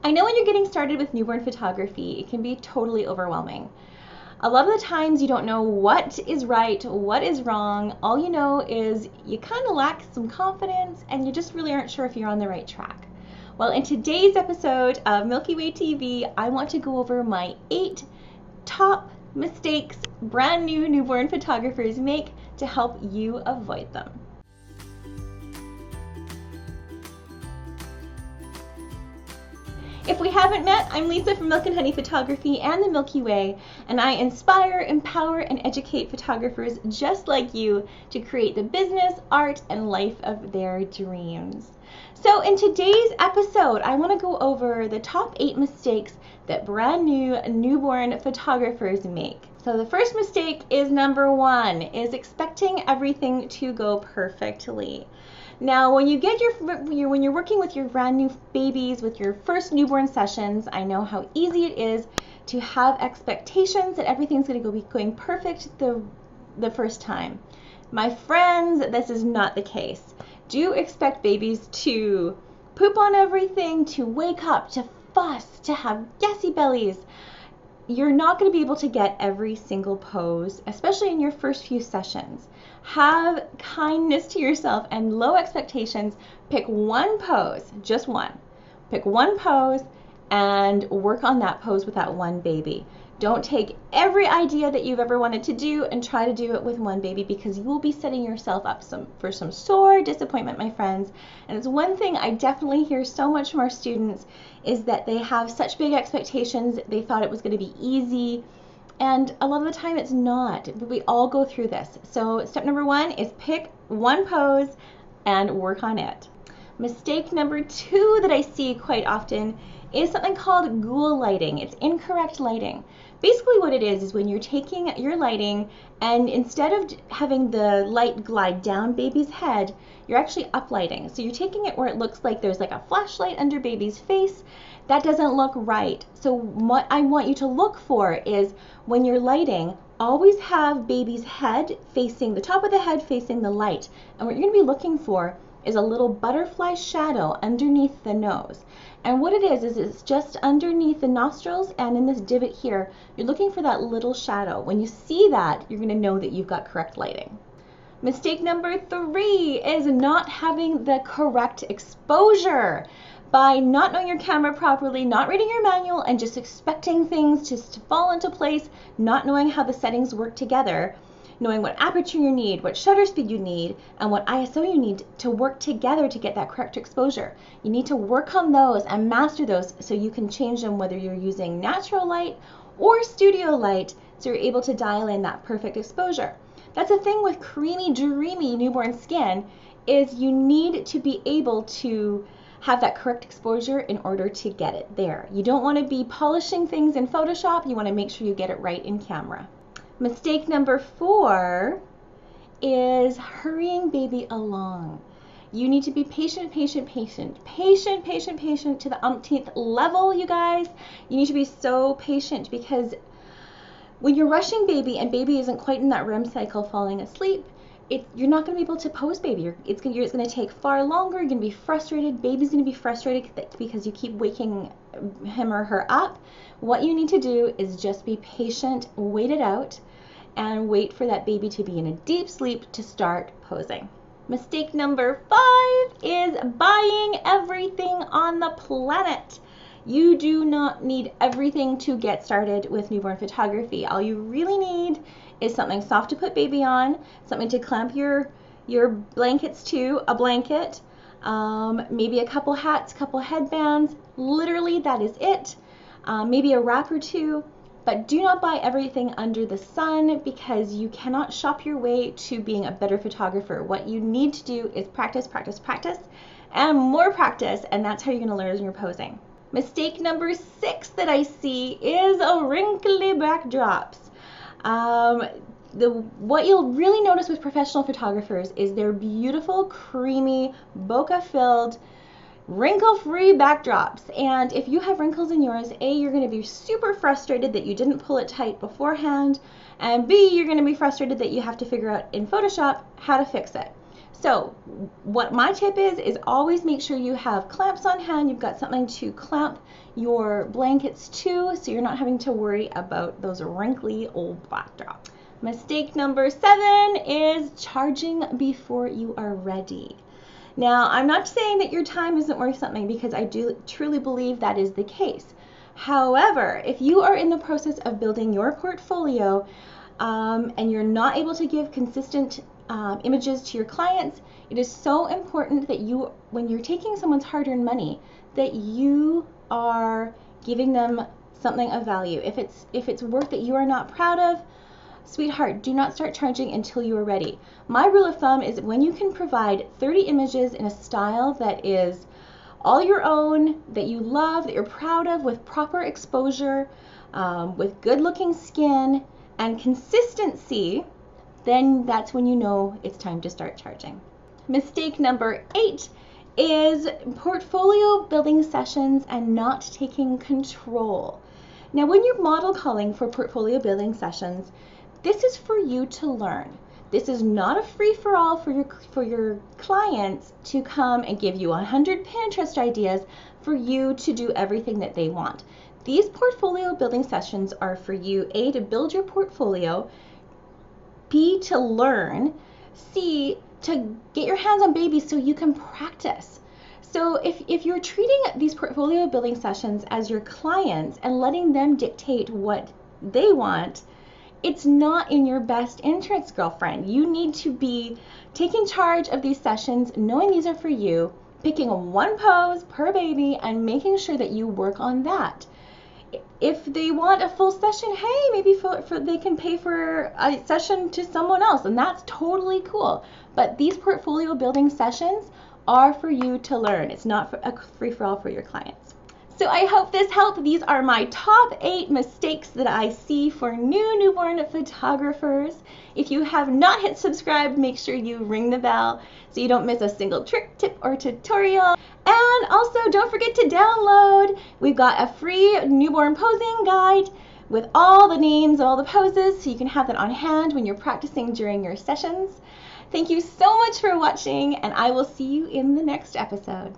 I know when you're getting started with newborn photography, it can be totally overwhelming. A lot of the times you don't know what is right, what is wrong. All you know is you kind of lack some confidence and you just really aren't sure if you're on the right track. Well, in today's episode of Milky Way TV, I want to go over my 8 top mistakes brand new newborn photographers make to help you avoid them. If we haven't met, I'm Lisa from Milk and Honey Photography and the Milky Way, and I inspire, empower, and educate photographers just like you to create the business, art, and life of their dreams. So in today's episode, I want to go over the top 8 mistakes that brand new newborn photographers make. So the first mistake is number 1, is expecting everything to go perfectly. Now, when you're working with your brand new babies, with your first newborn sessions, I know how easy it is to have expectations that everything's going to be going perfect the first time. My friends, this is not the case. Do expect babies to poop on everything, to wake up, to fuss, to have gassy bellies. You're not going to be able to get every single pose, especially in your first few sessions. Have kindness to yourself and low expectations. Pick one pose, just one. Pick one pose and work on that pose with that one baby. Don't take every idea that you've ever wanted to do and try to do it with one baby, because you will be setting yourself up for some sore disappointment, my friends. And it's one thing I definitely hear so much from our students is that they have such big expectations. They thought it was going to be easy, and a lot of the time it's not. We all go through this. So step number 1 is pick one pose and work on it. Mistake number 2 that I see quite often is something called Ghoul Lighting. It's incorrect lighting. Basically what it is when you're taking your lighting and instead of having the light glide down baby's head, you're actually uplighting. So you're taking it where it looks like there's like a flashlight under baby's face. That doesn't look right. So what I want you to look for is when you're lighting, always have baby's head facing, the top of the head facing the light. And what you're going to be looking for is a little butterfly shadow underneath the nose. And what it is it's just underneath the nostrils and in this divot here. You're looking for that little shadow. When you see that, you're going to know that you've got correct lighting. Mistake number 3 is not having the correct exposure. By not knowing your camera properly, not reading your manual, and just expecting things just to fall into place, not knowing how the settings work together, knowing what aperture you need, what shutter speed you need, and what ISO you need to work together to get that correct exposure. You need to work on those and master those so you can change them whether you're using natural light or studio light, so you're able to dial in that perfect exposure. That's the thing with creamy, dreamy newborn skin, is you need to be able to have that correct exposure in order to get it there. You don't want to be polishing things in Photoshop. You want to make sure you get it right in camera. Mistake number 4 is hurrying baby along. You need to be patient to the umpteenth level, you guys. You need to be so patient, because when you're rushing baby and baby isn't quite in that REM cycle falling asleep, you're not going to be able to pose baby. It's going to take far longer. You're going to be frustrated. Baby's going to be frustrated because you keep waking him or her up. What you need to do is just be patient, wait it out, and wait for that baby to be in a deep sleep to start posing. Mistake number 5 is buying everything on the planet. You do not need everything to get started with newborn photography. All you really need is something soft to put baby on, something to clamp your blankets to, a blanket, maybe a couple hats, couple headbands. Literally, that is it. Maybe a wrap or 2. But do not buy everything under the sun, because you cannot shop your way to being a better photographer. What you need to do is practice, and more practice, and that's how you're going to learn your posing. Mistake number 6 that I see is wrinkly backdrops. What you'll really notice with professional photographers is their beautiful, creamy, bokeh-filled, wrinkle-free backdrops. And if you have wrinkles in yours, A, you're going to be super frustrated that you didn't pull it tight beforehand, and B, you're going to be frustrated that you have to figure out in Photoshop how to fix it. So what my tip is always make sure you have clamps on hand. You've got something to clamp your blankets to, so you're not having to worry about those wrinkly old backdrops. Mistake number 7 is charging before you are ready. Now, I'm not saying that your time isn't worth something, because I do truly believe that is the case. However, if you are in the process of building your portfolio and you're not able to give consistent images to your clients, it is so important that you, when you're taking someone's hard-earned money, that you are giving them something of value. If it's work that you are not proud of, sweetheart, do not start charging until you are ready. My rule of thumb is when you can provide 30 images in a style that is all your own, that you love, that you're proud of, with proper exposure, with good looking skin and consistency, then that's when you know it's time to start charging. Mistake number 8 is portfolio building sessions and not taking control. Now, when you're model calling for portfolio building sessions, this is for you to learn. This is not a free-for-all for your clients to come and give you 100 Pinterest ideas for you to do everything that they want. These portfolio building sessions are for you, A, to build your portfolio, B, to learn, C, to get your hands on babies so you can practice. So if you're treating these portfolio building sessions as your clients and letting them dictate what they want, it's not in your best interest, girlfriend. You need to be taking charge of these sessions, knowing these are for you, picking one pose per baby and making sure that you work on that. If they want a full session, hey, maybe they can pay for a session to someone else, and that's totally cool. But these portfolio building sessions are for you to learn. It's not a free-for-all for your clients. So I hope this helped. These are my top 8 mistakes that I see for newborn photographers. If you have not hit subscribe, make sure you ring the bell so you don't miss a single trick, tip, or tutorial. And also, don't forget to download. We've got a free newborn posing guide with all the names, all the poses, so you can have that on hand when you're practicing during your sessions. Thank you so much for watching, and I will see you in the next episode.